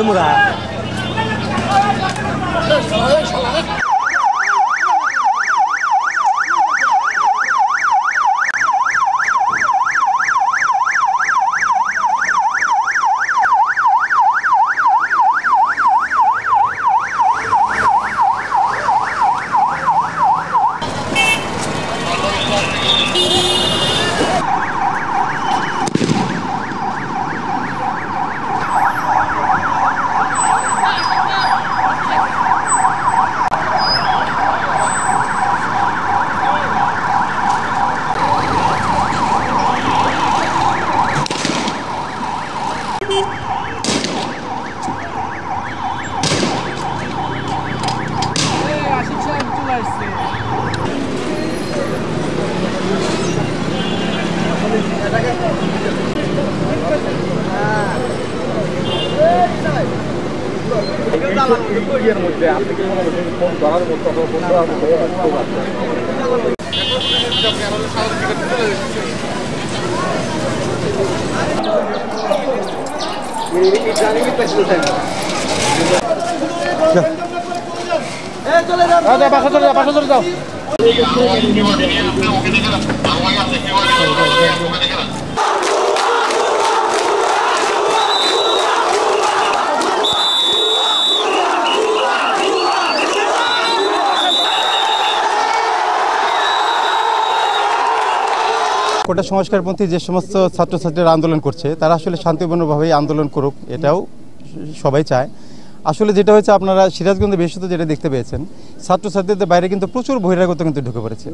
মুরা বাসা চলে যাও কোটা সংস্কারপন্থী যে সমস্ত ছাত্রছাত্রীরা আন্দোলন করছে তারা আসলে শান্তিপূর্ণভাবেই আন্দোলন করুক, এটাও সবাই চায়। আসলে যেটা হয়েছে আপনারা সিরাজগঞ্জে বেশি তো যেটা দেখতে পেয়েছেন, ছাত্রছাত্রীদের বাইরে কিন্তু প্রচুর বহিরাগত কিন্তু ঢুকে পড়েছে।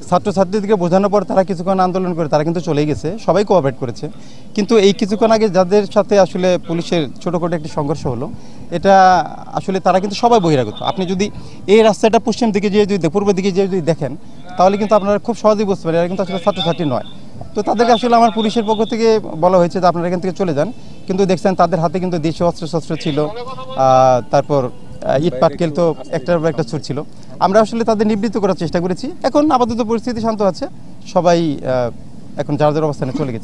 ছাত্রছাত্রীদেরকে বোঝানোর পর তারা কিছুক্ষণ আন্দোলন করে তারা কিন্তু চলেই গেছে, সবাই কোঅপারেট করেছে। কিন্তু এই কিছুক্ষণ আগে যাদের সাথে আসলে পুলিশের ছোটোখাটো একটি সংঘর্ষ হলো, এটা আসলে তারা কিন্তু সবাই বহিরাগত। আপনি যদি এই রাস্তাটা পশ্চিম দিকে যেয়ে যদি পূর্ব দিকে যেয়ে যদি দেখেন তাহলে কিন্তু আপনারা খুব সহজেই বুঝতে পারেন এরা কিন্তু আসলে ছাত্রছাত্রী নয়। তো তাদেরকে আসলে আমার পুলিশের পক্ষ থেকে বলা হয়েছে যে আপনারা এখান থেকে চলে যান, কিন্তু দেখছেন তাদের হাতে কিন্তু দেশীয় অস্ত্রশস্ত্র ছিল, তারপর ইট পাটকেল তো একটার পর একটা ছুটছিল। আমরা আসলে তাদের নিবৃত্ত করার চেষ্টা করেছি। এখন আপাতত পরিস্থিতি শান্ত আছে, সবাই এখন যার যার অবস্থানে চলে গেছে।